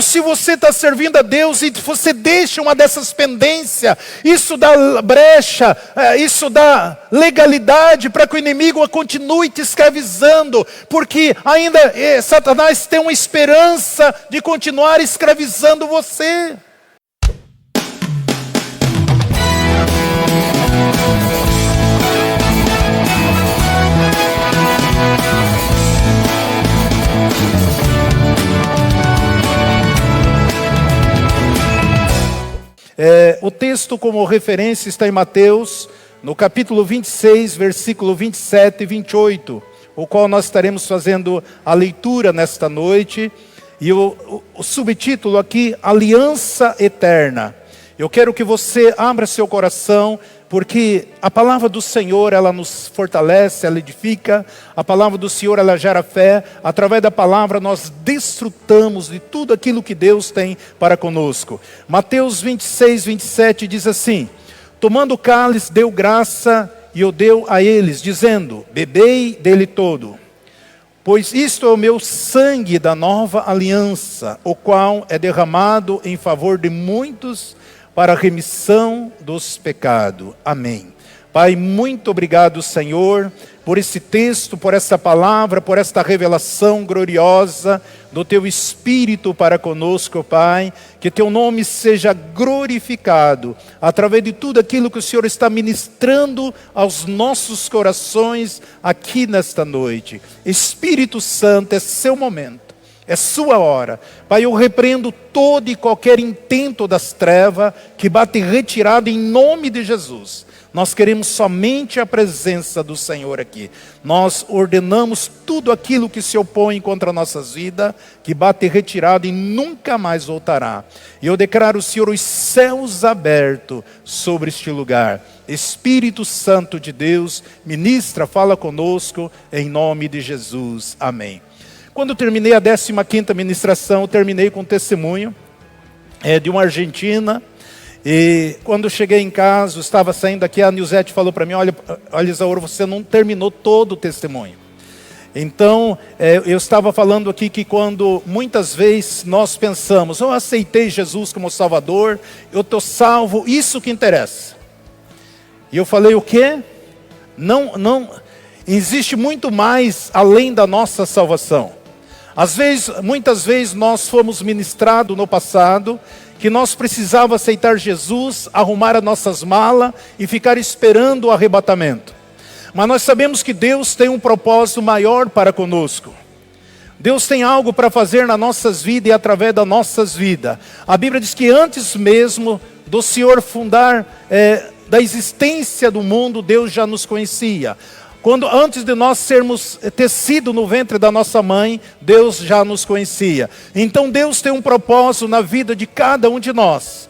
Se você está servindo a Deus e você deixa uma dessas pendências, isso dá brecha, isso dá legalidade para que o inimigo continue te escravizando, porque ainda Satanás tem uma esperança de continuar escravizando você. O texto como referência está em Mateus, no capítulo 26, versículo 27 e 28, o qual nós estaremos fazendo a leitura nesta noite. E o subtítulo aqui, Aliança Eterna. Eu quero que você abra seu coração, porque a palavra do Senhor, ela nos fortalece, ela edifica. A palavra do Senhor, ela gera fé. Através da palavra nós desfrutamos de tudo aquilo que Deus tem para conosco. Mateus 26, 27 diz assim: tomando o cálice, deu graça e o deu a eles, dizendo: bebei dele todo. Pois isto é o meu sangue da nova aliança, o qual é derramado em favor de muitos para a remissão dos pecados. Amém. Pai, muito obrigado, Senhor, por esse texto, por essa palavra, por esta revelação gloriosa do Teu Espírito para conosco, Pai. Que Teu nome seja glorificado através de tudo aquilo que o Senhor está ministrando aos nossos corações aqui nesta noite. Espírito Santo, é seu momento. É sua hora. Pai, eu repreendo todo e qualquer intento das trevas que bate retirado em nome de Jesus. Nós queremos somente a presença do Senhor aqui. Nós ordenamos tudo aquilo que se opõe contra nossas vidas, que bate retirado e nunca mais voltará. E eu declaro, Senhor, os céus abertos sobre este lugar. Espírito Santo de Deus, ministra, fala conosco, em nome de Jesus. Amém. Quando eu terminei a 15ª ministração, eu terminei com um testemunho de uma argentina. E quando eu cheguei em casa, eu estava saindo daqui, a Nilzete falou para mim: olha Isauro, você não terminou todo o testemunho. Então, eu estava falando aqui que quando muitas vezes nós pensamos: eu aceitei Jesus como Salvador, eu estou salvo, isso que interessa. E eu falei: o quê? Não, existe muito mais além da nossa salvação. Muitas vezes nós fomos ministrados no passado que nós precisávamos aceitar Jesus, arrumar as nossas malas e ficar esperando o arrebatamento. Mas nós sabemos que Deus tem um propósito maior para conosco. Deus tem algo para fazer nas nossas vidas e através das nossas vidas. A Bíblia diz que antes mesmo do Senhor fundar, da existência do mundo, Deus já nos conhecia. Antes de nós sermos tecido no ventre da nossa mãe, Deus já nos conhecia. Então Deus tem um propósito na vida de cada um de nós.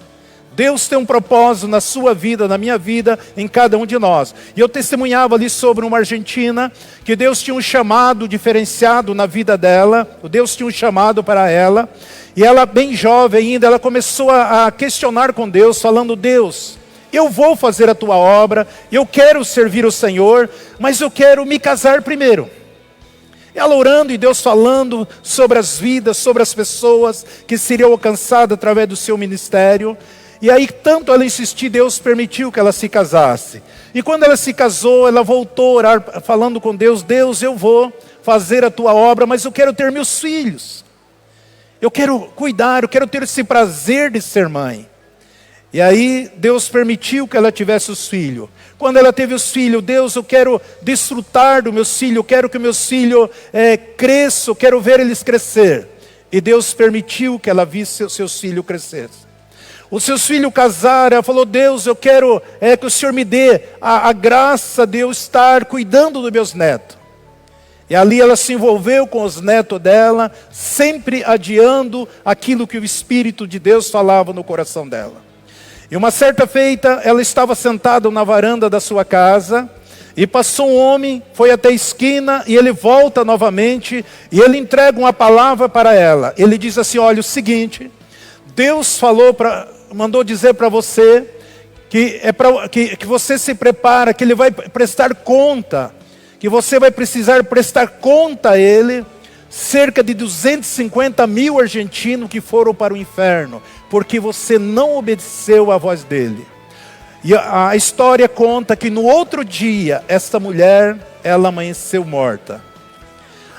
Deus tem um propósito na sua vida, na minha vida, em cada um de nós. E eu testemunhava ali sobre uma argentina, que Deus tinha um chamado diferenciado na vida dela. Deus tinha um chamado para ela. E ela, bem jovem ainda, ela começou a questionar com Deus, falando: Deus, eu vou fazer a tua obra, eu quero servir o Senhor, mas eu quero me casar primeiro. Ela orando e Deus falando sobre as vidas, sobre as pessoas que seriam alcançadas através do seu ministério. E aí, tanto ela insistiu, Deus permitiu que ela se casasse. E quando ela se casou, ela voltou a orar, falando com Deus: Deus, eu vou fazer a tua obra, mas eu quero ter meus filhos. Eu quero cuidar, eu quero ter esse prazer de ser mãe. E aí Deus permitiu que ela tivesse os filhos. Quando ela teve os filhos: Deus, eu quero desfrutar dos meus filhos, eu quero que meus filhos cresçam, eu quero ver eles crescer. E Deus permitiu que ela visse seus filhos crescer. Os seus filhos casaram, ela falou: Deus, eu quero que o Senhor me dê a graça de eu estar cuidando dos meus netos. E ali ela se envolveu com os netos dela, sempre adiando aquilo que o Espírito de Deus falava no coração dela. E uma certa feita, ela estava sentada na varanda da sua casa, e passou um homem, foi até a esquina, e ele volta novamente, e ele entrega uma palavra para ela. Ele diz assim: olha, o seguinte, Deus mandou dizer para você, que você se prepara, que Ele vai prestar conta, que você vai precisar prestar conta a Ele, cerca de 250 mil argentinos que foram para o inferno, porque você não obedeceu à voz dele. E a história conta que no outro dia, esta mulher, ela amanheceu morta.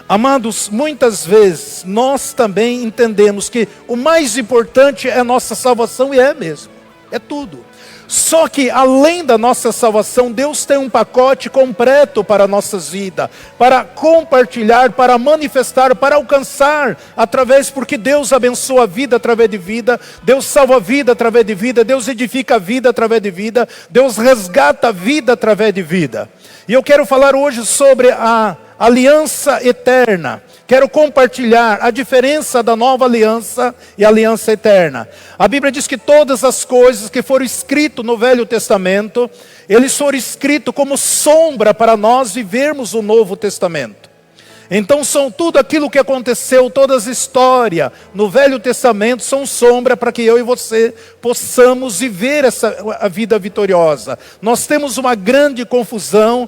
Amados, muitas vezes nós também entendemos que o mais importante é a nossa salvação, e é mesmo, é tudo. Só que além da nossa salvação, Deus tem um pacote completo para nossas vidas, para compartilhar, para manifestar, para alcançar, porque Deus abençoa a vida através de vida, Deus salva a vida através de vida, Deus edifica a vida através de vida, Deus resgata a vida através de vida. E eu quero falar hoje sobre a aliança eterna. Quero compartilhar a diferença da nova aliança e a aliança eterna. A Bíblia diz que todas as coisas que foram escritas no Velho Testamento, eles foram escritos como sombra para nós vivermos o Novo Testamento. Então são tudo aquilo que aconteceu, todas as histórias no Velho Testamento são sombra para que eu e você possamos viver a vida vitoriosa. Nós temos uma grande confusão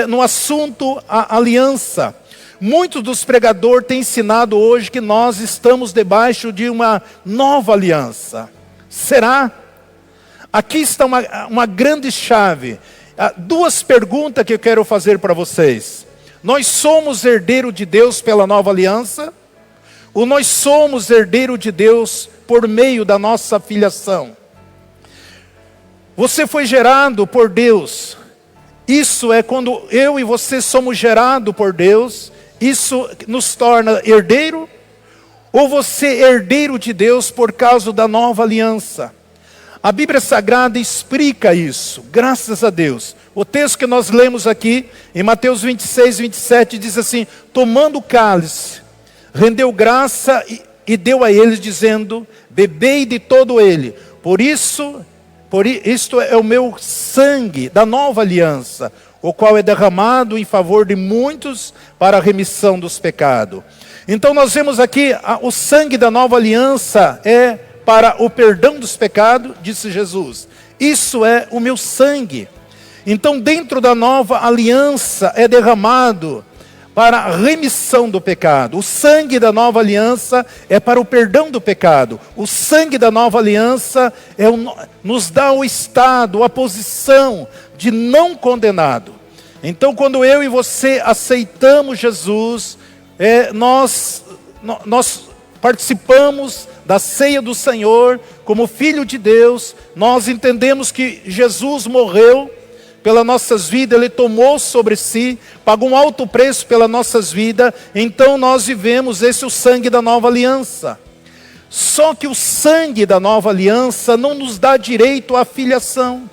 no assunto a aliança. Muitos dos pregadores têm ensinado hoje que nós estamos debaixo de uma nova aliança. Será? Aqui está uma grande chave. Duas perguntas que eu quero fazer para vocês. Nós somos herdeiro de Deus pela nova aliança? Ou nós somos herdeiro de Deus por meio da nossa filiação? Você foi gerado por Deus. Isso é quando eu e você somos gerados por Deus. Isso nos torna herdeiro? Ou você é herdeiro de Deus por causa da nova aliança? A Bíblia Sagrada explica isso, graças a Deus. O texto que nós lemos aqui, em Mateus 26, 27, diz assim: tomando o cálice, rendeu graça e deu a eles, dizendo: bebei de todo ele, isto é o meu sangue da nova aliança, o qual é derramado em favor de muitos para a remissão dos pecados. Então nós vemos aqui, o sangue da nova aliança é para o perdão dos pecados, disse Jesus. Isso é o meu sangue. Então dentro da nova aliança é derramado para a remissão do pecado. O sangue da nova aliança é para o perdão do pecado. O sangue da nova aliança nos dá o estado, a posição de não condenado. Então quando eu e você aceitamos Jesus, nós participamos da ceia do Senhor como filho de Deus. Nós entendemos que Jesus morreu pelas nossas vidas, Ele tomou sobre si, pagou um alto preço pelas nossas vidas. Então nós vivemos o sangue da nova aliança. Só que o sangue da nova aliança não nos dá direito à filiação.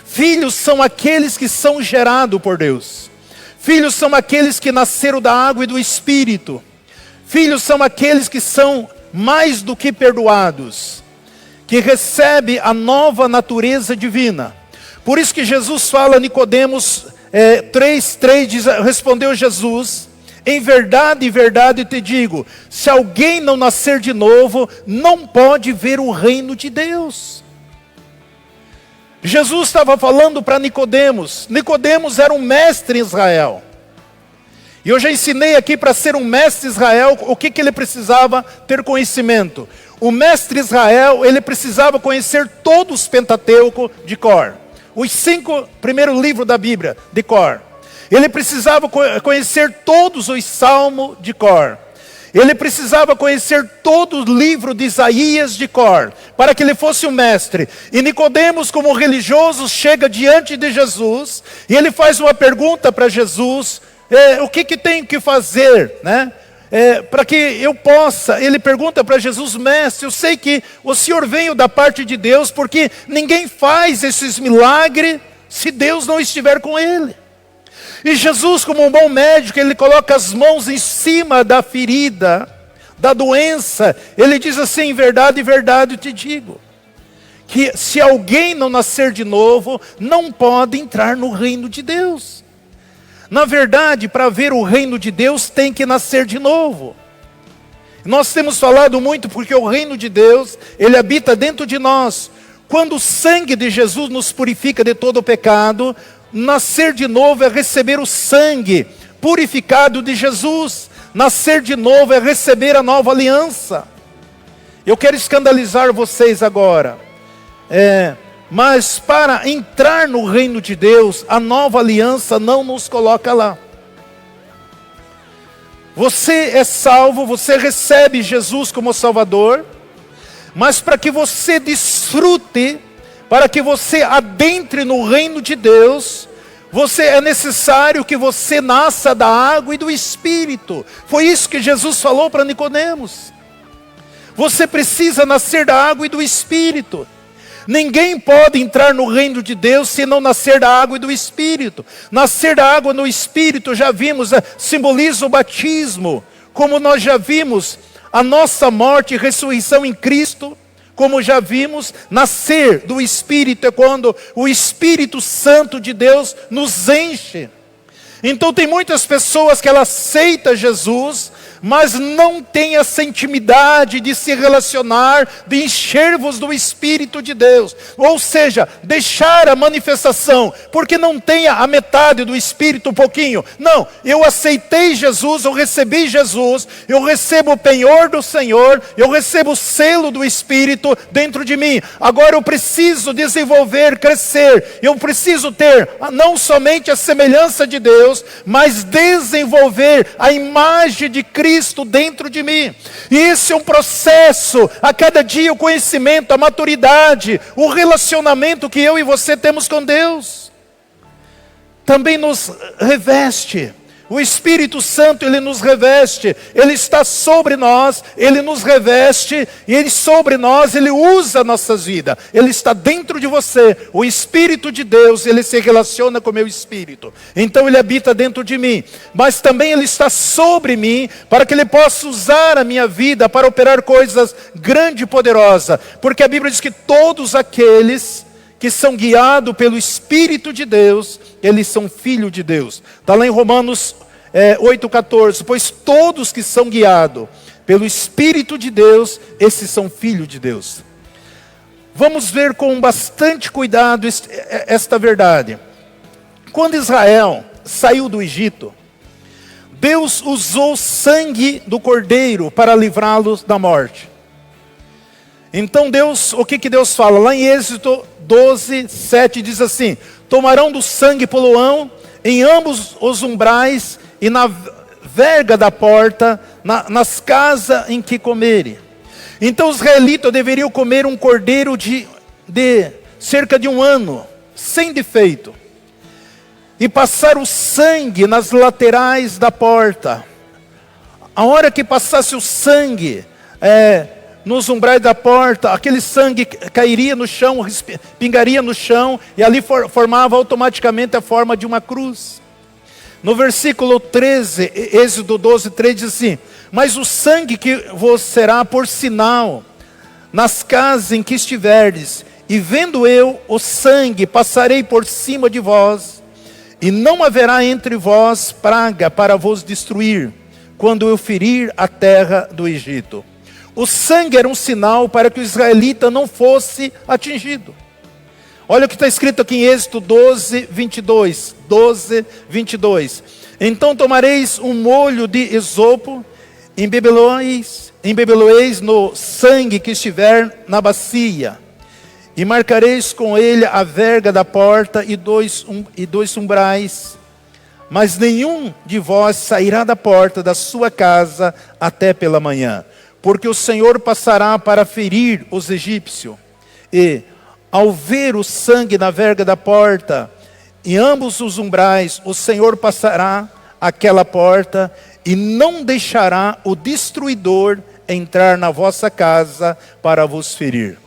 Filhos são aqueles que são gerados por Deus. Filhos são aqueles que nasceram da água e do Espírito. Filhos são aqueles que são mais do que perdoados, que recebem a nova natureza divina. Por isso que Jesus fala a Nicodemos 3:3, diz, respondeu Jesus: em verdade, verdade te digo, se alguém não nascer de novo, não pode ver o reino de Deus. Jesus estava falando para Nicodemos. Nicodemos era um mestre em Israel. E eu já ensinei aqui, para ser um mestre em Israel, o que ele precisava ter conhecimento. O mestre Israel, ele precisava conhecer todos os Pentateuco de cor. Os 5 primeiros livros da Bíblia de cor. Ele precisava conhecer todos os salmos de cor. Ele precisava conhecer todo o livro de Isaías de cor, para que ele fosse um mestre. E Nicodemos, como religioso, chega diante de Jesus, e ele faz uma pergunta para Jesus: o que tenho que fazer, né? Para que eu possa, ele pergunta para Jesus: mestre, eu sei que o Senhor veio da parte de Deus, porque ninguém faz esses milagres se Deus não estiver com ele. E Jesus, como um bom médico, ele coloca as mãos em cima da ferida, da doença. Ele diz assim: em verdade, verdade te digo, que se alguém não nascer de novo, não pode entrar no reino de Deus. Na verdade, para ver o reino de Deus, tem que nascer de novo. Nós temos falado muito porque o reino de Deus, ele habita dentro de nós. Quando o sangue de Jesus nos purifica de todo o pecado, nascer de novo é receber o sangue purificado de Jesus. Nascer de novo é receber a nova aliança. Eu quero escandalizar vocês agora. Mas para entrar no reino de Deus, a nova aliança não nos coloca lá. Você é salvo, você recebe Jesus como Salvador, mas para que você desfrute, para que você adentre no reino de Deus, é necessário que você nasça da água e do Espírito. Foi isso que Jesus falou para Nicodemos. Você precisa nascer da água e do Espírito. Ninguém pode entrar no reino de Deus se não nascer da água e do Espírito. Nascer da água no Espírito, já vimos, simboliza o batismo. Como nós já vimos, a nossa morte e ressurreição em Cristo. Como já vimos, nascer do Espírito é quando o Espírito Santo de Deus nos enche. Então tem muitas pessoas que elas aceitam Jesus, mas não tem essa intimidade de se relacionar, de encher-vos do Espírito de Deus. Ou seja, deixar a manifestação, porque não tem a metade do Espírito, um pouquinho. Não, eu aceitei Jesus, eu recebi Jesus, eu recebo o penhor do Senhor, eu recebo o selo do Espírito dentro de mim. Agora eu preciso desenvolver, crescer, eu preciso ter não somente a semelhança de Deus, mas desenvolver a imagem de Cristo dentro de mim. E esse é um processo, a cada dia o conhecimento, a maturidade, o relacionamento que eu e você temos com Deus, também nos reveste. O Espírito Santo, Ele nos reveste, Ele está sobre nós, Ele nos reveste, e Ele sobre nós, Ele usa nossas vidas, Ele está dentro de você. O Espírito de Deus, Ele se relaciona com o meu Espírito, então Ele habita dentro de mim, mas também Ele está sobre mim, para que Ele possa usar a minha vida para operar coisas grandes e poderosas, porque a Bíblia diz que todos aqueles que são guiados pelo Espírito de Deus, eles são filhos de Deus. Está lá em Romanos 8,14. Pois todos que são guiados pelo Espírito de Deus, esses são filhos de Deus. Vamos ver com bastante cuidado esta verdade. Quando Israel saiu do Egito, Deus usou o sangue do cordeiro para livrá-los da morte. Então Deus, o que Deus fala? Lá em Êxodo 12, 7 diz assim: tomarão do sangue poluão em ambos os umbrais e na verga da porta, nas casas em que comerem. Então os israelitas deveriam comer um cordeiro de cerca de 1 ano, sem defeito, e passar o sangue nas laterais da porta. A hora que passasse o sangue nos umbrais da porta, aquele sangue cairia no chão, pingaria no chão, e ali formava automaticamente a forma de uma cruz. No versículo 13, Êxodo 12, 3 diz assim: mas o sangue que vos será por sinal nas casas em que estiverdes, e vendo eu o sangue, passarei por cima de vós, e não haverá entre vós praga para vos destruir, quando eu ferir a terra do Egito. O sangue era um sinal para que o israelita não fosse atingido. Olha o que está escrito aqui em Êxodo 12, 22. 12, 22. Então tomareis um molho de esopo, embebeloeis no sangue que estiver na bacia, e marcareis com ele a verga da porta e dois umbrais. Mas nenhum de vós sairá da porta da sua casa até pela manhã, porque o Senhor passará para ferir os egípcios. E, ao ver o sangue na verga da porta, em ambos os umbrais, o Senhor passará aquela porta, e não deixará o destruidor entrar na vossa casa para vos ferir.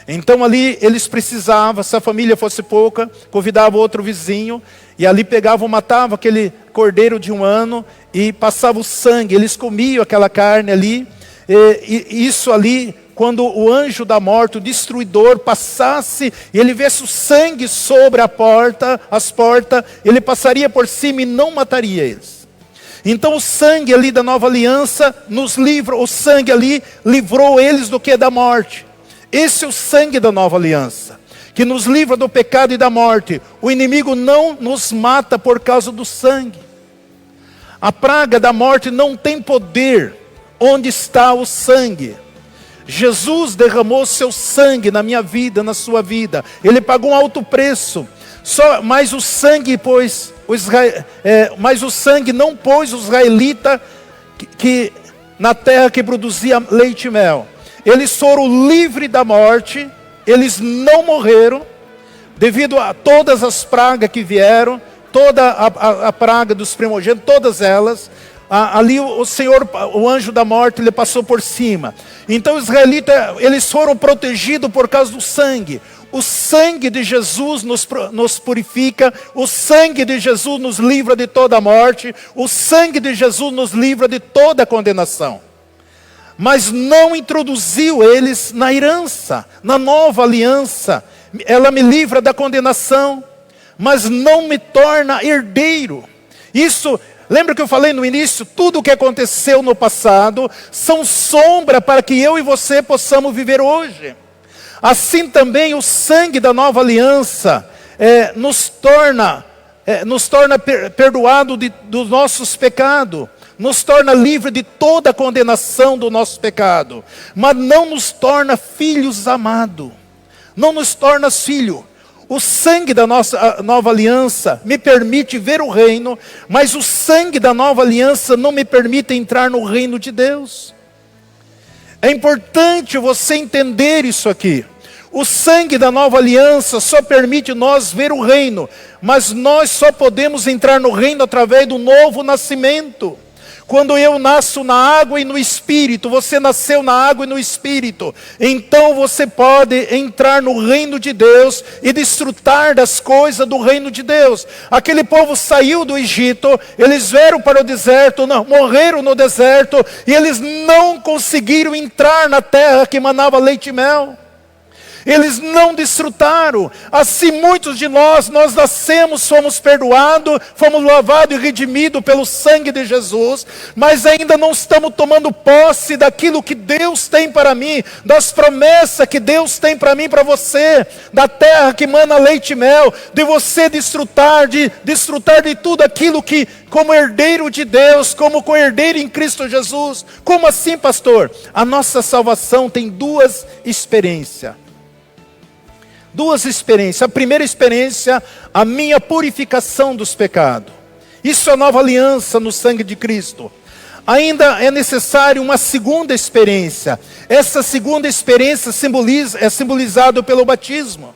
Então ali eles precisavam, se a família fosse pouca, convidava outro vizinho, e ali pegavam, matavam aquele cordeiro de 1 ano, e passavam o sangue, eles comiam aquela carne ali, e isso ali, quando o anjo da morte, o destruidor, passasse, e ele visse o sangue sobre as portas, ele passaria por cima e não mataria eles. Então o sangue ali da nova aliança nos livra, o sangue ali livrou eles do que? Da morte. Esse é o sangue da nova aliança, que nos livra do pecado e da morte. O inimigo não nos mata por causa do sangue. A praga da morte não tem poder onde está o sangue. Jesus derramou seu sangue na minha vida, na sua vida. Ele pagou um alto preço. Mas o sangue não pôs os israelitas que na terra que produzia leite e mel. Eles foram livres da morte. Eles não morreram devido a todas as pragas que vieram, toda a praga dos primogênitos, todas elas. Ali o Senhor, o anjo da morte, ele passou por cima. Então os israelitas, eles foram protegidos por causa do sangue. O sangue de Jesus nos purifica, o sangue de Jesus nos livra de toda a morte, o sangue de Jesus nos livra de toda a condenação. Mas não introduziu eles na herança, na nova aliança. Ela me livra da condenação, mas não me torna herdeiro. Isso, lembra que eu falei no início? Tudo o que aconteceu no passado são sombra para que eu e você possamos viver hoje. Assim também o sangue da nova aliança nos torna perdoado dos nossos pecados, nos torna livre de toda a condenação do nosso pecado, mas não nos torna filhos amados, não nos torna filho. O sangue da nossa nova aliança me permite ver o reino, mas o sangue da nova aliança não me permite entrar no reino de Deus. É importante você entender isso aqui. O sangue da nova aliança só permite nós ver o reino, mas nós só podemos entrar no reino através do novo nascimento. Quando eu nasço na água e no Espírito, você nasceu na água e no Espírito, então você pode entrar no reino de Deus e desfrutar das coisas do reino de Deus. Aquele povo saiu do Egito, eles vieram para o deserto, morreram no deserto, e eles não conseguiram entrar na terra que manava leite e mel. Eles não desfrutaram. Assim muitos de nós nascemos, fomos perdoados, fomos lavados e redimidos pelo sangue de Jesus, mas ainda não estamos tomando posse daquilo que Deus tem para mim, das promessas que Deus tem para mim e para você, da terra que mana leite e mel, de você desfrutar de tudo aquilo que, como herdeiro de Deus, como co-herdeiro em Cristo Jesus. Como assim, pastor? A nossa salvação tem duas experiências. A primeira experiência, a minha purificação dos pecados. Isso é a nova aliança no sangue de Cristo. Ainda é necessário uma segunda experiência. Essa segunda experiência é simbolizada pelo batismo.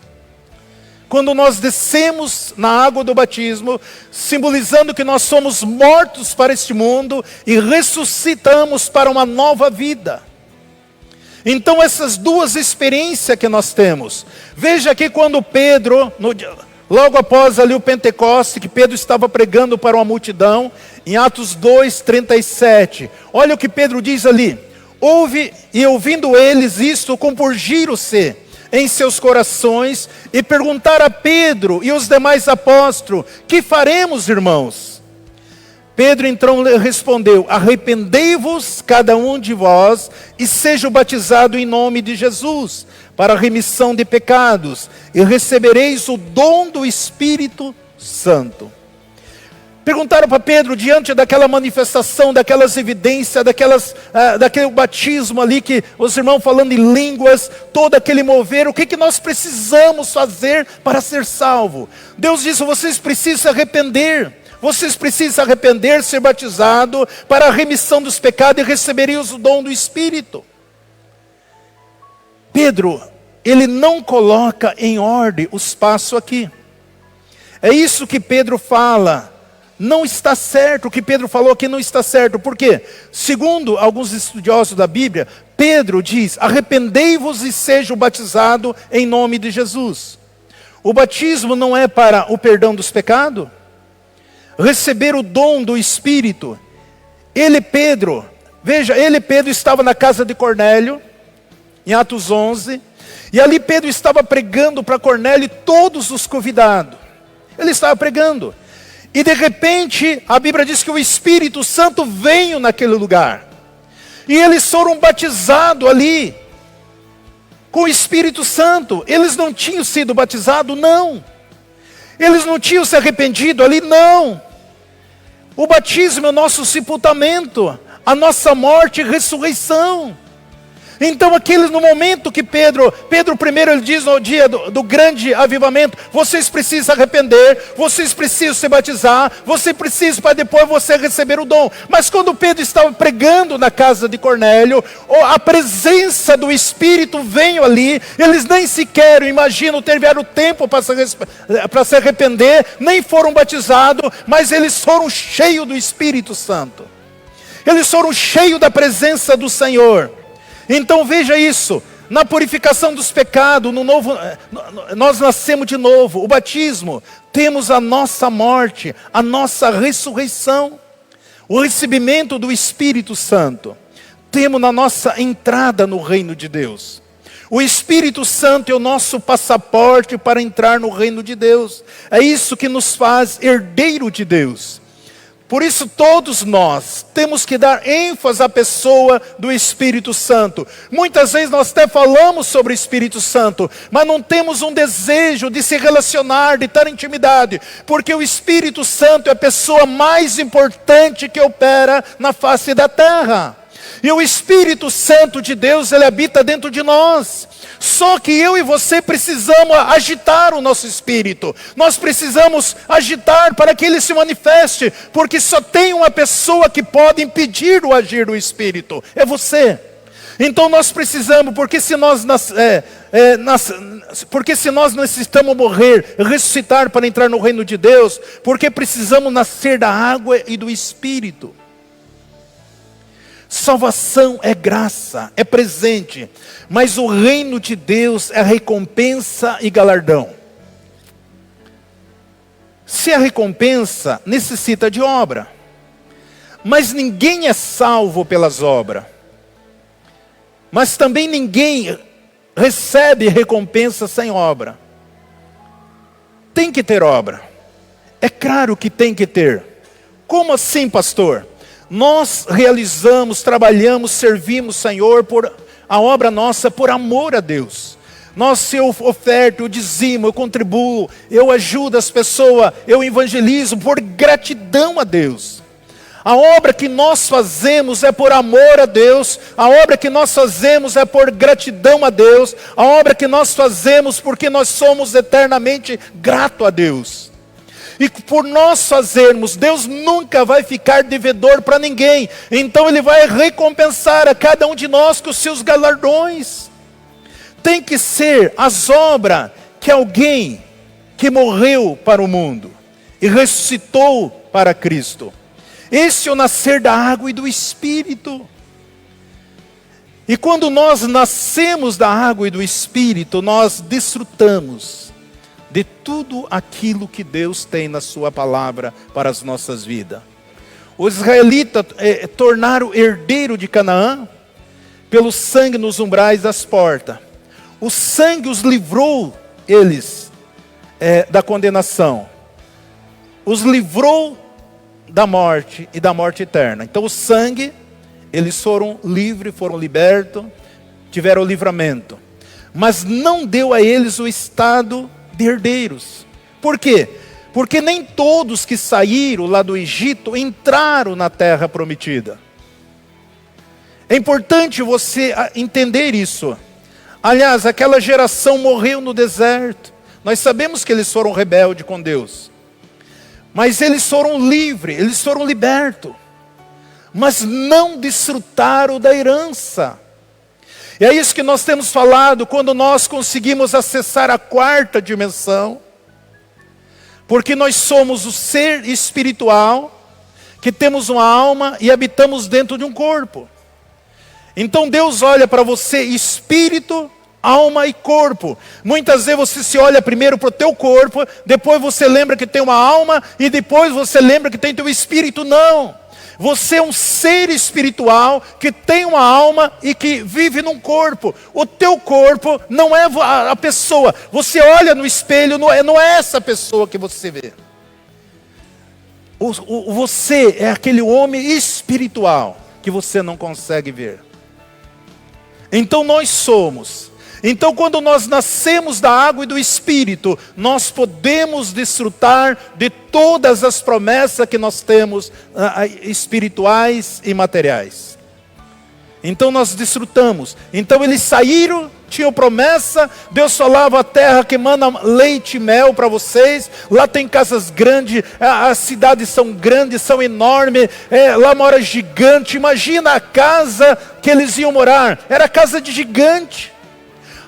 Quando nós descemos na água do batismo, simbolizando que nós somos mortos para este mundo e ressuscitamos para uma nova vida. Então essas duas experiências que nós temos. Veja aqui quando Pedro, logo após ali o Pentecoste, que Pedro estava pregando para uma multidão, em Atos 2:37. Olha o que Pedro diz ali. Ouvindo eles isto, compungiram-se em seus corações e perguntaram a Pedro e os demais apóstolos: que faremos, irmãos? Pedro então respondeu: arrependei-vos cada um de vós e seja batizado em nome de Jesus para a remissão de pecados e recebereis o dom do Espírito Santo. Perguntaram para Pedro, diante daquela manifestação, daquelas evidências, daquele batismo ali, que os irmãos falando em línguas, todo aquele mover, o que nós precisamos fazer para ser salvo? Deus disse: vocês precisam se arrepender. Vocês precisam se arrepender, ser batizado para a remissão dos pecados e receberem o dom do Espírito. Pedro, ele não coloca em ordem os passos aqui. É isso que Pedro fala. Não está certo, o que Pedro falou aqui não está certo. Por quê? Segundo alguns estudiosos da Bíblia, Pedro diz: arrependei-vos e sejam batizados em nome de Jesus. O batismo não é para o perdão dos pecados? Receber o dom do Espírito. Pedro estava na casa de Cornélio, em Atos 11, e ali Pedro estava pregando para Cornélio e todos os convidados. Ele estava pregando, e de repente, a Bíblia diz que o Espírito Santo veio naquele lugar, e eles foram batizados ali, com o Espírito Santo. Eles não tinham sido batizados, não. Eles não tinham se arrependido ali, não. O batismo é o nosso sepultamento, a nossa morte e ressurreição. Então aqueles no momento que Pedro primeiro ele diz no dia do grande avivamento, vocês precisam se arrepender, vocês precisam se batizar, você precisa para depois você receber o dom. Mas quando Pedro estava pregando na casa de Cornélio, a presença do Espírito veio ali, eles nem sequer imaginam tiveram tempo para se arrepender, nem foram batizados, mas eles foram cheios do Espírito Santo. Eles foram cheios da presença do Senhor. Então veja isso, na purificação dos pecados, nós nascemos de novo, o batismo, temos a nossa morte, a nossa ressurreição, o recebimento do Espírito Santo, temos na nossa entrada no reino de Deus. O Espírito Santo é o nosso passaporte para entrar no reino de Deus, é isso que nos faz herdeiro de Deus. Por isso todos nós temos que dar ênfase à pessoa do Espírito Santo. Muitas vezes nós até falamos sobre o Espírito Santo, mas não temos um desejo de se relacionar, de ter intimidade. Porque o Espírito Santo é a pessoa mais importante que opera na face da terra. E o Espírito Santo de Deus, ele habita dentro de nós. Só que eu e você precisamos agitar o nosso espírito. Nós precisamos agitar para que ele se manifeste. Porque só tem uma pessoa que pode impedir o agir do Espírito. É você. Então nós precisamos, porque se nós necessitamos morrer, ressuscitar para entrar no reino de Deus, porque precisamos nascer da água e do Espírito. Salvação é graça, é presente, mas o reino de Deus é recompensa e galardão. Se a recompensa necessita de obra, mas ninguém é salvo pelas obras, mas também ninguém recebe recompensa sem obra. Tem que ter obra, é claro que tem que ter. Como assim, pastor? Nós realizamos, trabalhamos, servimos, Senhor, por a obra nossa por amor a Deus. Eu oferto, eu dizimo, eu contribuo, eu ajudo as pessoas, eu evangelizo por gratidão a Deus. A obra que nós fazemos é por amor a Deus, a obra que nós fazemos é por gratidão a Deus, a obra que nós fazemos porque nós somos eternamente gratos a Deus. E por nós fazermos, Deus nunca vai ficar devedor para ninguém. Então Ele vai recompensar a cada um de nós com os seus galardões. Tem que ser as obras que alguém que morreu para o mundo e ressuscitou para Cristo. Esse é o nascer da água e do Espírito. E quando nós nascemos da água e do Espírito, nós desfrutamos de tudo aquilo que Deus tem na sua palavra para as nossas vidas. Os israelitas tornaram herdeiro de Canaã pelo sangue nos umbrais das portas. O sangue os livrou eles da condenação. Os livrou da morte e da morte eterna. Então o sangue, eles foram livres, foram libertos, tiveram o livramento. Mas não deu a eles o estado de herdeiros. Por quê? Porque nem todos que saíram lá do Egito entraram na terra prometida. É importante você entender isso. Aliás, aquela geração morreu no deserto. Nós sabemos que eles foram rebeldes com Deus. Mas eles foram livres, eles foram libertos. Mas não desfrutaram da herança. E é isso que nós temos falado quando nós conseguimos acessar a quarta dimensão. Porque nós somos o ser espiritual, que temos uma alma e habitamos dentro de um corpo. Então Deus olha para você espírito, alma e corpo. Muitas vezes você se olha primeiro para o teu corpo, depois você lembra que tem uma alma, e depois você lembra que tem teu espírito. Não. Você é um ser espiritual que tem uma alma e que vive num corpo. O teu corpo não é a pessoa. Você olha no espelho, não é essa pessoa que você vê. Você é aquele homem espiritual que você não consegue ver. Então nós somos. Então, quando nós nascemos da água e do Espírito, nós podemos desfrutar de todas as promessas que nós temos, espirituais e materiais. Então nós desfrutamos. Então eles saíram, tinham promessa, Deus falava: a terra que manda leite e mel para vocês, lá tem casas grandes, as cidades são grandes, são enormes, lá mora gigante. Imagina a casa que eles iam morar, era casa de gigante.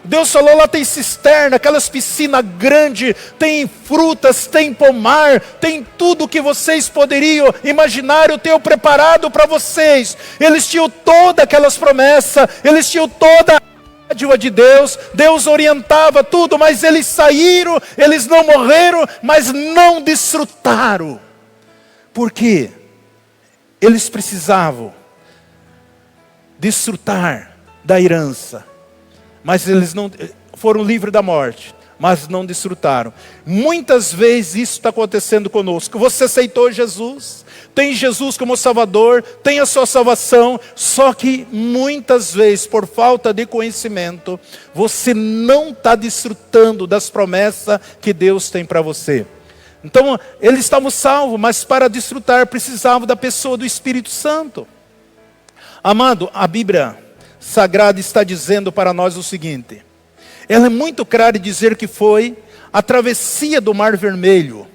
Deus falou: lá tem cisterna, aquelas piscinas grandes, tem frutas, tem pomar, tem tudo que vocês poderiam imaginar, eu tenho preparado para vocês. Eles tinham todas aquelas promessas, eles tinham toda a dádiva de Deus, Deus orientava tudo, mas eles saíram, eles não morreram, mas não desfrutaram. Por quê? Eles precisavam desfrutar da herança, mas eles não foram livres da morte, mas não desfrutaram. Muitas vezes isso está acontecendo conosco. Você aceitou Jesus, tem Jesus como Salvador, tem a sua salvação, só que muitas vezes, por falta de conhecimento, você não está desfrutando das promessas que Deus tem para você. Então, eles estavam salvos, mas para desfrutar precisavam da pessoa do Espírito Santo. Amado, a Bíblia Sagrada está dizendo para nós o seguinte: ela é muito clara em dizer que foi a travessia do Mar Vermelho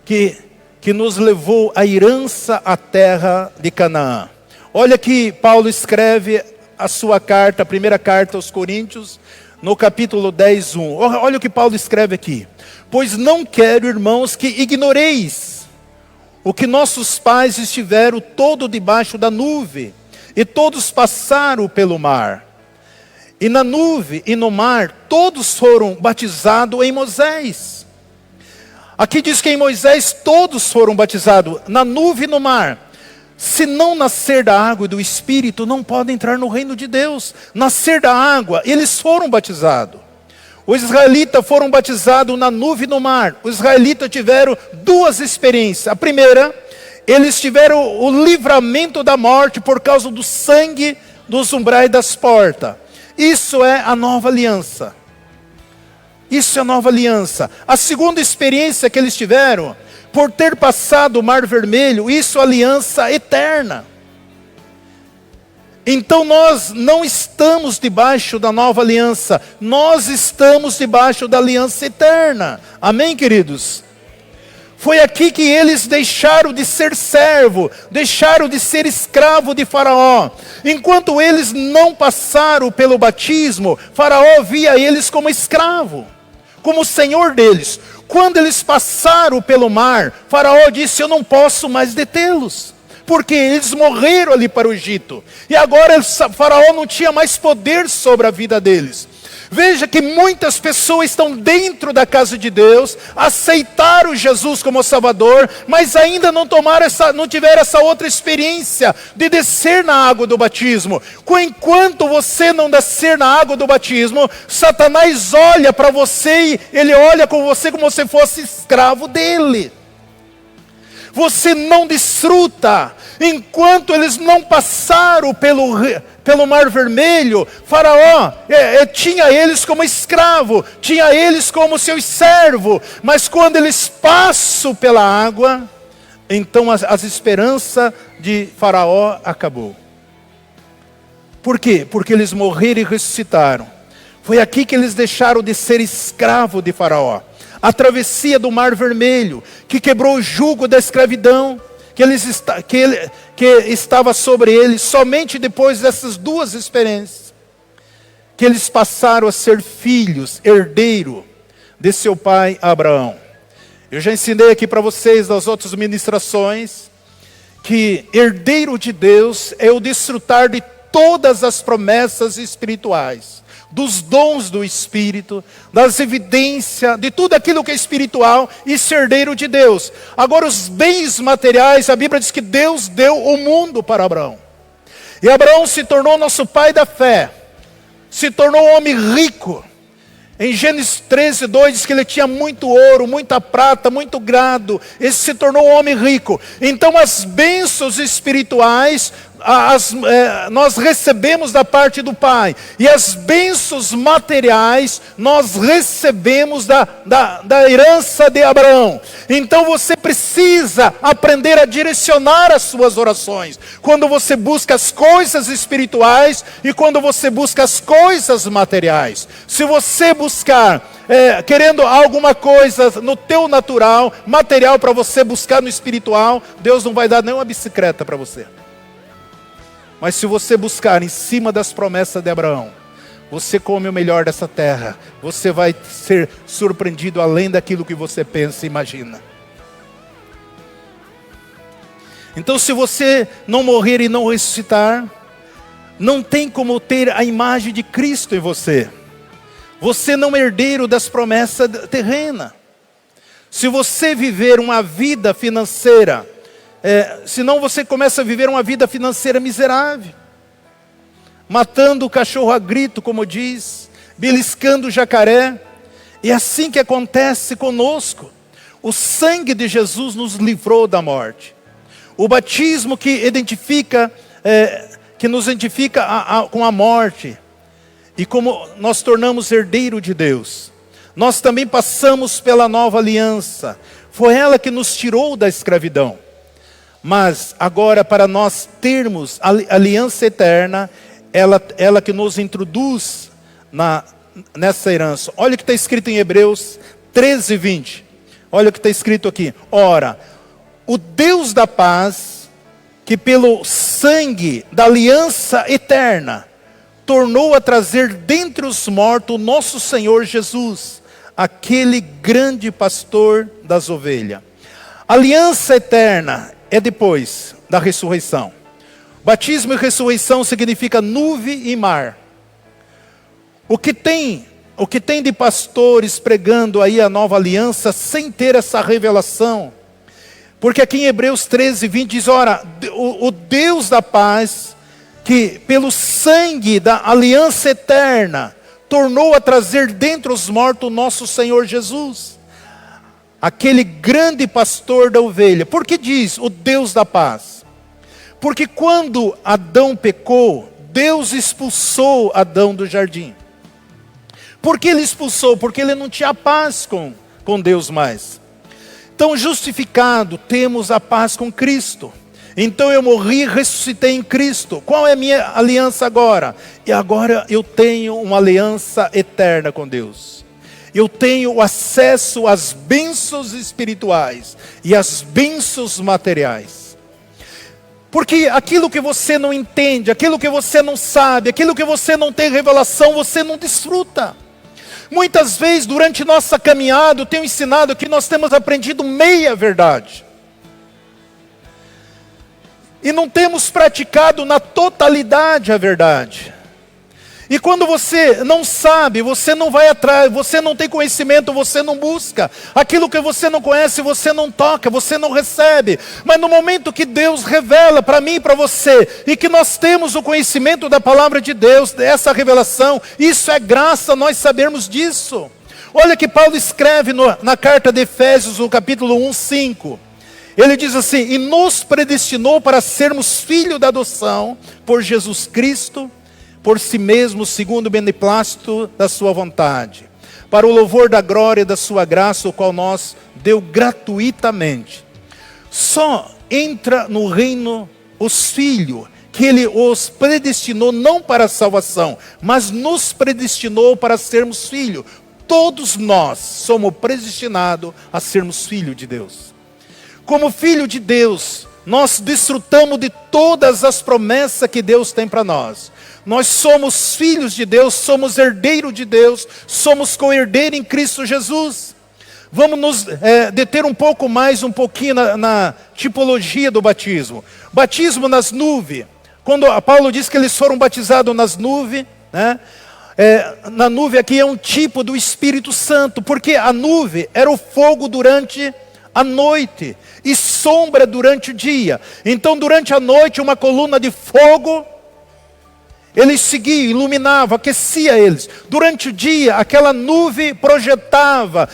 que nos levou à herança, à terra de Canaã. Olha que Paulo escreve a sua carta, a primeira carta aos Coríntios, no capítulo 10, 1. Olha o que Paulo escreve aqui: pois não quero, irmãos, que ignoreis o que nossos pais estiveram todo debaixo da nuvem, e todos passaram pelo mar. E na nuvem e no mar, todos foram batizados em Moisés. Aqui diz que em Moisés todos foram batizados, na nuvem e no mar. Se não nascer da água e do Espírito, não podem entrar no reino de Deus. Nascer da água, eles foram batizados. Os israelitas foram batizados na nuvem e no mar. Os israelitas tiveram duas experiências. A primeira, eles tiveram o livramento da morte por causa do sangue dos umbrais das portas. Isso é a nova aliança. Isso é a nova aliança. A segunda experiência que eles tiveram, por ter passado o Mar Vermelho, isso é a aliança eterna. Então nós não estamos debaixo da nova aliança, nós estamos debaixo da aliança eterna. Amém, queridos? Foi aqui que eles deixaram de ser servo, deixaram de ser escravo de Faraó. Enquanto eles não passaram pelo batismo, Faraó via eles como escravo, como senhor deles. Quando eles passaram pelo mar, Faraó disse: eu não posso mais detê-los, porque eles morreram ali para o Egito. E agora Faraó não tinha mais poder sobre a vida deles. Veja que muitas pessoas estão dentro da casa de Deus, aceitaram Jesus como Salvador, mas ainda não tiveram essa outra experiência de descer na água do batismo. Enquanto você não descer na água do batismo, Satanás olha para você e ele olha com você como se fosse escravo dele. Você não desfruta. Enquanto eles não passaram pelo Mar Vermelho, Faraó tinha eles como escravo, tinha eles como seus servos. Mas quando eles passam pela água, então as esperanças de Faraó acabou. Por quê? Porque eles morreram e ressuscitaram. Foi aqui que eles deixaram de ser escravo de Faraó. A travessia do Mar Vermelho, que quebrou o jugo da escravidão, que estava sobre eles. Somente depois dessas duas experiências, que eles passaram a ser filhos, herdeiro de seu pai Abraão. Eu já ensinei aqui para vocês nas outras ministrações, que herdeiro de Deus é o desfrutar de todas as promessas espirituais, dos dons do Espírito, das evidências, de tudo aquilo que é espiritual, e ser herdeiro de Deus. Agora, os bens materiais, a Bíblia diz que Deus deu o mundo para Abraão. E Abraão se tornou nosso pai da fé, se tornou um homem rico. Em Gênesis 13, 2 diz que ele tinha muito ouro, muita prata, muito gado. Ele se tornou um homem rico. Então as bênçãos espirituais nós recebemos da parte do Pai. E as bênçãos materiais nós recebemos da herança de Abraão. Então você precisa aprender a direcionar as suas orações. Quando você busca as coisas espirituais e quando você busca as coisas materiais. Se você buscar querendo alguma coisa no teu natural, material para você buscar no espiritual, Deus não vai dar nenhuma bicicleta para você. Mas se você buscar em cima das promessas de Abraão, você come o melhor dessa terra. Você vai ser surpreendido além daquilo que você pensa e imagina. Então, se você não morrer e não ressuscitar, não tem como ter a imagem de Cristo em você. Você não é herdeiro das promessas terrenas. Se você viver uma vida financeira, senão você começa a viver uma vida financeira miserável. Matando o cachorro a grito, como diz, beliscando o jacaré. É assim que acontece conosco. O sangue de Jesus nos livrou da morte. O batismo que nos identifica com a morte. E como nós tornamos herdeiro de Deus, nós também passamos pela nova aliança. Foi ela que nos tirou da escravidão. Mas agora, para nós termos a aliança eterna, ela que nos introduz nessa herança. Olha o que está escrito em Hebreus 13, 20. Olha o que está escrito aqui. Ora, o Deus da paz, que pelo sangue da aliança eterna, tornou a trazer dentre os mortos o nosso Senhor Jesus, aquele grande pastor das ovelhas. Aliança eterna é depois da ressurreição. Batismo e ressurreição significa nuvem e mar. O que tem de pastores pregando aí a nova aliança sem ter essa revelação? Porque aqui em Hebreus 13, 20 diz, ora, o Deus da paz, que pelo sangue da aliança eterna, tornou a trazer dentre os mortos o nosso Senhor Jesus, aquele grande pastor da ovelha. Por que diz o Deus da paz? Porque quando Adão pecou, Deus expulsou Adão do jardim. Por que ele expulsou? Porque ele não tinha paz com Deus mais. Então, justificado, temos a paz com Cristo. Então eu morri e ressuscitei em Cristo. Qual é a minha aliança agora? E agora eu tenho uma aliança eterna com Deus. Eu tenho acesso às bênçãos espirituais e às bênçãos materiais. Porque aquilo que você não entende, aquilo que você não sabe, aquilo que você não tem revelação, você não desfruta. Muitas vezes durante nossa caminhada eu tenho ensinado que nós temos aprendido meia verdade. E não temos praticado na totalidade a verdade. E quando você não sabe, você não vai atrás, você não tem conhecimento, você não busca. Aquilo que você não conhece, você não toca, você não recebe. Mas no momento que Deus revela para mim e para você, e que nós temos o conhecimento da palavra de Deus, essa revelação, isso é graça, nós sabermos disso. Olha que Paulo escreve na carta de Efésios, no capítulo 1, 5. Ele diz assim, e nos predestinou para sermos filhos da adoção, por Jesus Cristo, por si mesmo, segundo o beneplácito da sua vontade, para o louvor da glória da sua graça, o qual nos deu gratuitamente. Só entra no reino os filhos, que ele os predestinou não para a salvação, mas nos predestinou para sermos filhos. Todos nós somos predestinados a sermos filhos de Deus. Como filho de Deus, nós desfrutamos de todas as promessas que Deus tem para nós. Nós somos filhos de Deus, somos herdeiros de Deus, somos co-herdeiros em Cristo Jesus. Vamos nos deter um pouquinho na tipologia do batismo. Batismo nas nuvens. Quando Paulo diz que eles foram batizados nas nuvens, né? Na nuvem aqui é um tipo do Espírito Santo, porque a nuvem era o fogo durante a noite e sombra durante o dia. Então durante a noite uma coluna de fogo Ele seguia, iluminava, aquecia eles. Durante o dia, aquela nuvem projetava,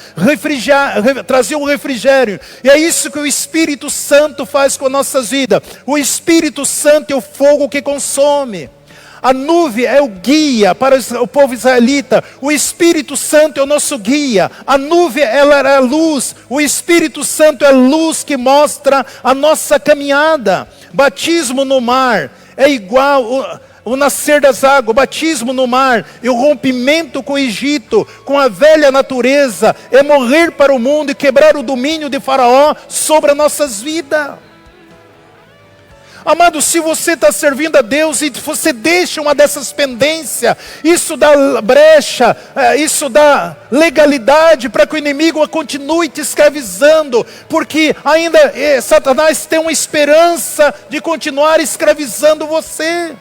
trazia um refrigério. E é isso que o Espírito Santo faz com as nossas vidas. O Espírito Santo é o fogo que consome. A nuvem é o guia para o povo israelita. O Espírito Santo é o nosso guia. A nuvem, ela era a luz. O Espírito Santo é a luz que mostra a nossa caminhada. Batismo no mar é igual o nascer das águas. O batismo no mar e o rompimento com o Egito, com a velha natureza, é morrer para o mundo e quebrar o domínio de Faraó sobre as nossas vidas. Amado, se você está servindo a Deus e você deixa uma dessas pendências, isso dá brecha, isso dá legalidade para que o inimigo continue te escravizando, porque ainda Satanás tem uma esperança de continuar escravizando você.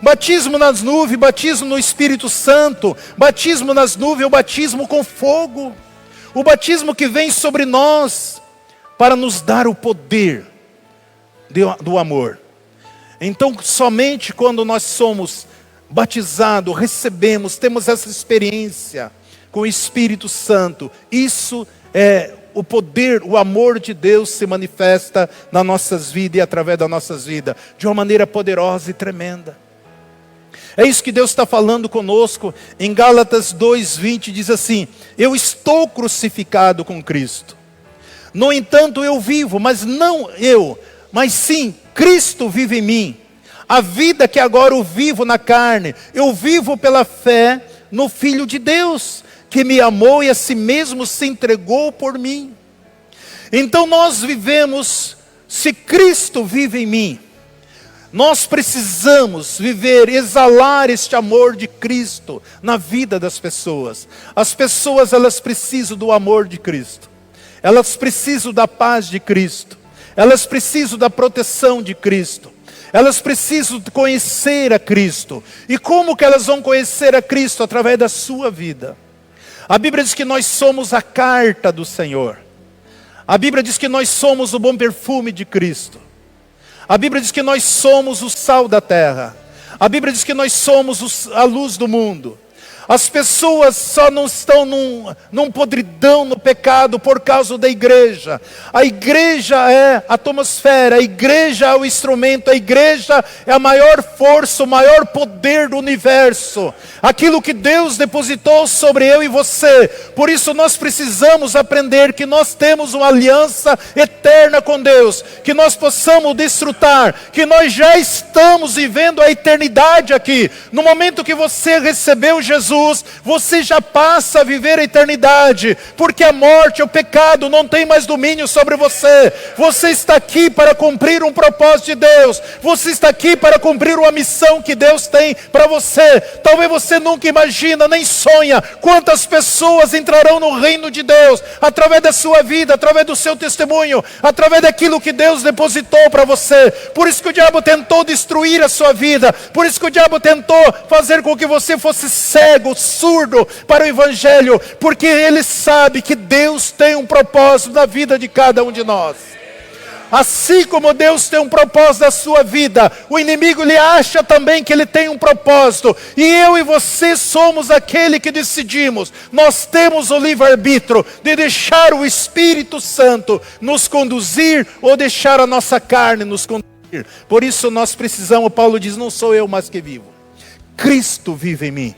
Batismo nas nuvens, batismo no Espírito Santo, batismo nas nuvens, o batismo com fogo, o batismo que vem sobre nós para nos dar o poder do amor. Então, somente quando nós somos batizados, recebemos, temos essa experiência com o Espírito Santo, isso é o poder, o amor de Deus se manifesta nas nossas vidas e através das nossas vidas, de uma maneira poderosa e tremenda. É isso que Deus está falando conosco. Em Gálatas 2:20 diz assim: eu estou crucificado com Cristo. No entanto eu vivo, mas não eu, mas sim, Cristo vive em mim. A vida que agora eu vivo na carne, eu vivo pela fé no Filho de Deus, que me amou e a si mesmo se entregou por mim. Então nós vivemos, se Cristo vive em mim, nós precisamos viver, exalar este amor de Cristo na vida das pessoas. As pessoas, elas precisam do amor de Cristo. Elas precisam da paz de Cristo. Elas precisam da proteção de Cristo. Elas precisam conhecer a Cristo. E como que elas vão conhecer a Cristo? Através da sua vida. A Bíblia diz que nós somos a carta do Senhor. A Bíblia diz que nós somos o bom perfume de Cristo. A Bíblia diz que nós somos o sal da terra. A Bíblia diz que nós somos a luz do mundo. As pessoas só não estão num podridão, no pecado, por causa da igreja. A igreja é a atmosfera, a igreja é o instrumento, a igreja é a maior força, o maior poder do universo. Aquilo que Deus depositou sobre eu e você. Por isso nós precisamos aprender que nós temos uma aliança eterna com Deus. Que nós possamos desfrutar, que nós já estamos vivendo a eternidade aqui. No momento que você recebeu Jesus, você já passa a viver a eternidade, porque a morte, o pecado não tem mais domínio sobre você. Você está aqui para cumprir um propósito de Deus. Você está aqui para cumprir uma missão que Deus tem para você. Talvez você nunca imagina, nem sonha quantas pessoas entrarão no reino de Deus através da sua vida, através do seu testemunho, através daquilo que Deus depositou para você. Por isso que o diabo tentou destruir a sua vida. Por isso que o diabo tentou fazer com que você fosse cego, surdo para o evangelho, porque ele sabe que Deus tem um propósito na vida de cada um de nós. Assim como Deus tem um propósito na sua vida, o inimigo lhe acha também que ele tem um propósito, e eu e você somos aquele que decidimos. Nós temos o livre-arbítrio de deixar o Espírito Santo nos conduzir ou deixar a nossa carne nos conduzir. Por isso nós precisamos, Paulo diz, não sou eu mais que vivo, Cristo vive em mim.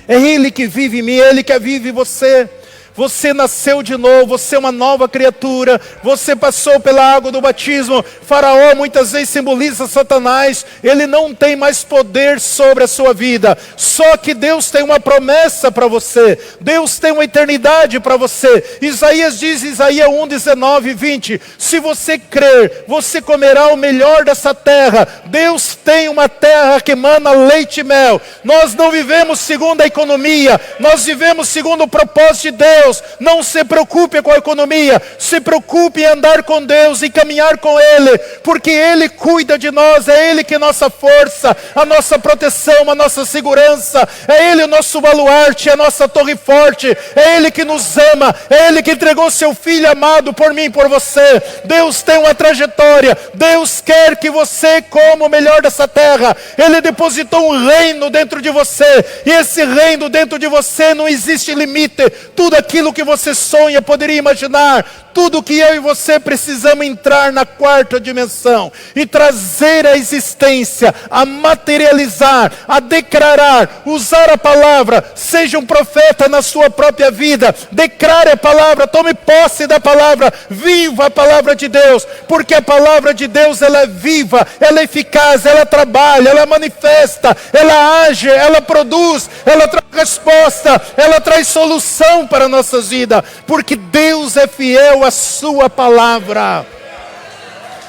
É Ele que vive em mim, Ele que vive em você. Você nasceu de novo, você é uma nova criatura, você passou pela água do batismo. Faraó muitas vezes simboliza Satanás, ele não tem mais poder sobre a sua vida. Só que Deus tem uma promessa para você, Deus tem uma eternidade para você. Isaías diz, Isaías 1, 19 e 20, se você crer, você comerá o melhor dessa terra. Deus tem uma terra que emana leite e mel. Nós não vivemos segundo a economia, nós vivemos segundo o propósito de Deus. Deus. Não se preocupe com a economia, se preocupe em andar com Deus e caminhar com Ele, porque Ele cuida de nós, é Ele que é nossa força, a nossa proteção, a nossa segurança, é Ele o nosso baluarte, a nossa torre forte, é Ele que nos ama, é Ele que entregou seu Filho amado por mim e por você. Deus tem uma trajetória, Deus quer que você coma o melhor dessa terra. Ele depositou um reino dentro de você, e esse reino dentro de você não existe limite. Tudo aquilo que você sonha, poderia imaginar, tudo que eu e você precisamos entrar na quarta dimensão e trazer à existência, a materializar, a declarar, usar a palavra. Seja um profeta na sua própria vida, declare a palavra, tome posse da palavra, viva a palavra de Deus, porque a palavra de Deus, ela é viva, ela é eficaz, ela trabalha, ela manifesta, ela age, ela produz, ela traz resposta, ela traz solução para nossas vidas, porque Deus é fiel à sua palavra.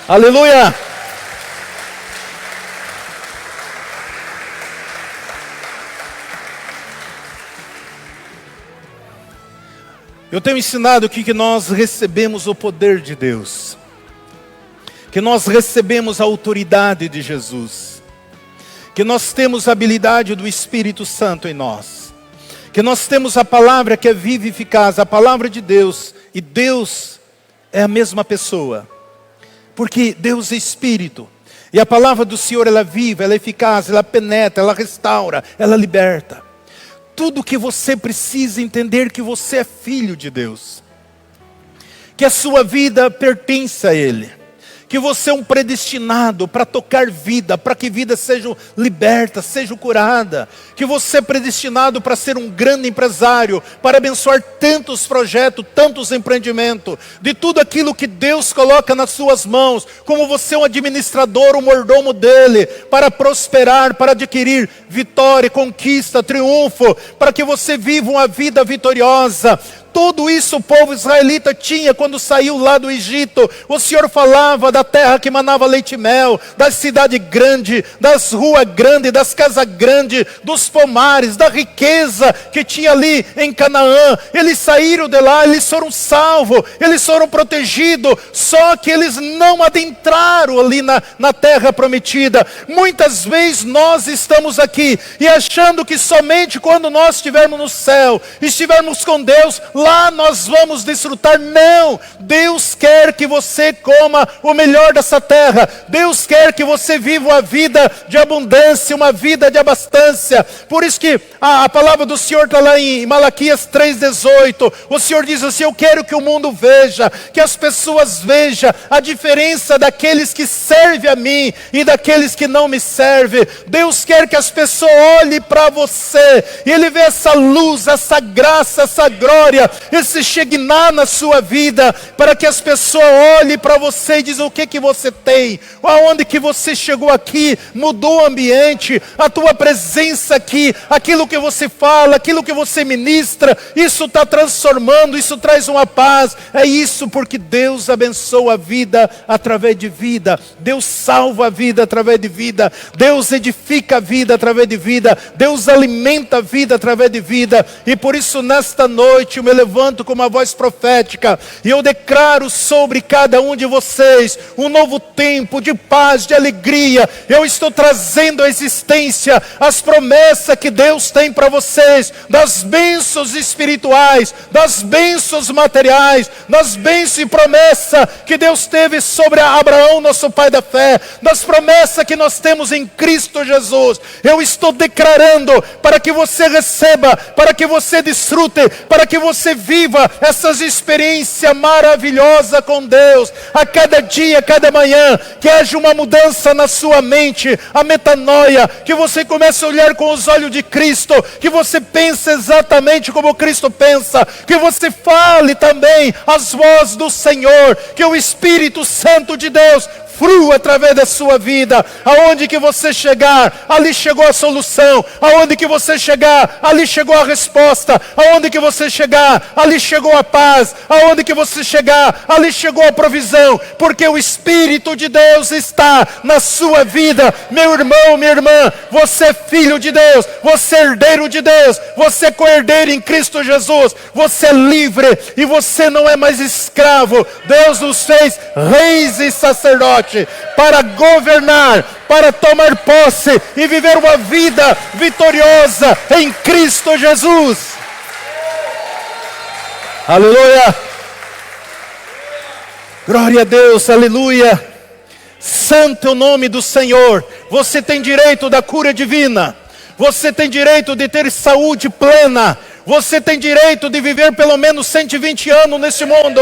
Aleluia! Eu tenho ensinado que nós recebemos o poder de Deus, que nós recebemos a autoridade de Jesus, que nós temos a habilidade do Espírito Santo em nós, que nós temos a palavra que é viva e eficaz, a palavra de Deus, e Deus é a mesma pessoa, porque Deus é Espírito, e a palavra do Senhor, ela é viva, ela é eficaz, ela penetra, ela restaura, ela liberta. Tudo que você precisa entender, que você é filho de Deus, que a sua vida pertence a Ele, que você é um predestinado para tocar vida, para que vida seja liberta, seja curada, que você é predestinado para ser um grande empresário, para abençoar tantos projetos, tantos empreendimentos, de tudo aquilo que Deus coloca nas suas mãos, como você é um administrador, um mordomo dele, para prosperar, para adquirir vitória, conquista, triunfo, para que você viva uma vida vitoriosa. Tudo isso o povo israelita tinha quando saiu lá do Egito. O Senhor falava da terra que manava leite e mel, da cidade grande, das ruas grandes, das casas grandes, dos pomares, da riqueza que tinha ali em Canaã. Eles saíram de lá, eles foram salvos, eles foram protegidos, só que eles não adentraram ali na terra prometida. Muitas vezes nós estamos aqui e achando que somente quando nós estivermos no céu, estivermos com Deus, lá nós vamos desfrutar. Não, Deus quer que você coma o melhor dessa terra. Deus quer que você viva uma vida de abundância, uma vida de abastança. Por isso que a palavra do Senhor está lá em Malaquias 3,18. O Senhor diz assim: eu quero que o mundo veja, que as pessoas vejam a diferença daqueles que servem a mim e daqueles que não me servem. Deus quer que as pessoas olhem para você e Ele vê essa luz, essa graça, essa glória, esse Shekinah na sua vida, para que as pessoas olhem para você e dizem o que você tem, aonde que você chegou aqui, mudou o ambiente, a tua presença aqui, aquilo que você fala, aquilo que você ministra, isso está transformando, isso traz uma paz. É isso porque Deus abençoa a vida através de vida, Deus salva a vida através de vida, Deus edifica a vida através de vida, Deus alimenta a vida através de vida. E por isso nesta noite eu me levanto com uma voz profética e eu declaro sobre cada um de vocês um novo tempo de paz, de alegria. Eu estou trazendo à existência as promessas que Deus tem para vocês, das bênçãos espirituais, das bênçãos materiais, das bênçãos e promessas que Deus teve sobre Abraão, nosso pai da fé, das promessas que nós temos em Cristo Jesus. Eu estou declarando para que você receba, para que você desfrute, para que você viva essas experiências maravilhosas com Deus, a cada dia, a cada manhã, que haja uma mudança na sua mente, a metanoia, que você comece a olhar com os olhos de Cristo, que você pense exatamente como Cristo pensa, que você fale também as vozes do Senhor, que o Espírito Santo de Deus frua através da sua vida. Aonde que você chegar, ali chegou a solução. Aonde que você chegar, ali chegou a resposta. Aonde que você chegar, ali chegou a paz. Aonde que você chegar, ali chegou a provisão. Porque o Espírito de Deus está na sua vida. Meu irmão, minha irmã, você é filho de Deus, você é herdeiro de Deus, você é co-herdeiro em Cristo Jesus, você é livre e você não é mais escravo. Deus nos fez reis e sacerdote para governar, para tomar posse e viver uma vida vitoriosa em Cristo Jesus. Aleluia! Glória a Deus, aleluia! Santo é o nome do Senhor. Você tem direito da cura divina. Você tem direito de ter saúde plena. Você tem direito de viver pelo menos 120 anos neste mundo.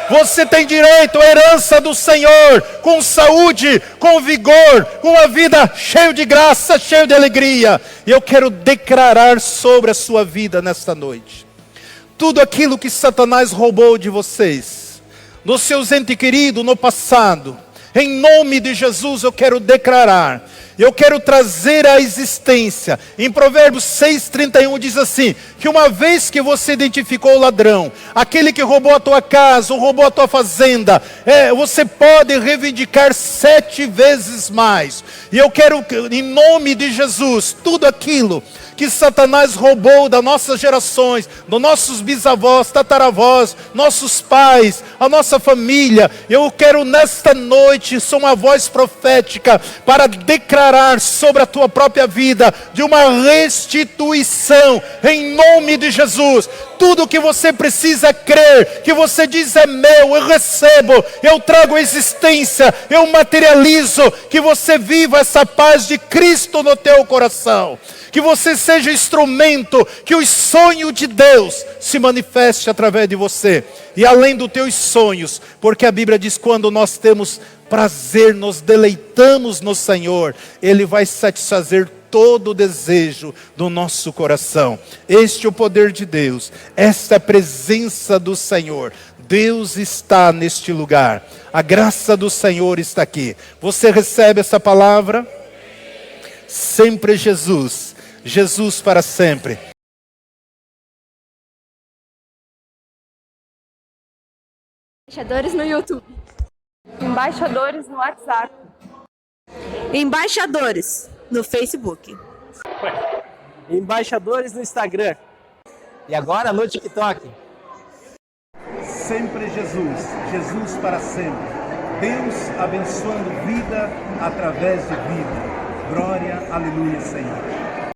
Você tem direito à herança do Senhor, com saúde, com vigor, com uma vida cheia de graça, cheia de alegria. E eu quero declarar sobre a sua vida nesta noite. Tudo aquilo que Satanás roubou de vocês, dos seus entes queridos no passado, em nome de Jesus eu quero declarar, eu quero trazer à existência. Em Provérbios 6:31 diz assim, que uma vez que você identificou o ladrão, aquele que roubou a tua casa, ou roubou a tua fazenda, você pode reivindicar 7 vezes mais. E eu quero, em nome de Jesus, tudo aquilo que Satanás roubou das nossas gerações, dos nossos bisavós, tataravós, nossos pais, a nossa família, eu quero nesta noite, sou uma voz profética, para declarar sobre a tua própria vida, de uma restituição, em nome de Jesus. Tudo que você precisa crer, que você diz é meu, eu recebo, eu trago a existência, eu materializo, que você viva essa paz de Cristo no teu coração. Que você seja instrumento, que o sonho de Deus se manifeste através de você. E além dos teus sonhos, porque a Bíblia diz, quando nós temos prazer, nos deleitamos no Senhor, Ele vai satisfazer todo o desejo do nosso coração. Este é o poder de Deus, esta é a presença do Senhor. Deus está neste lugar, a graça do Senhor está aqui. Você recebe essa palavra? Sempre Jesus, Jesus para sempre. Embaixadores no YouTube. Embaixadores no WhatsApp. Embaixadores no Facebook. Embaixadores no Instagram. E agora no TikTok. Sempre Jesus, Jesus para sempre. Deus abençoando vida através de vida. Glória, aleluia, Senhor.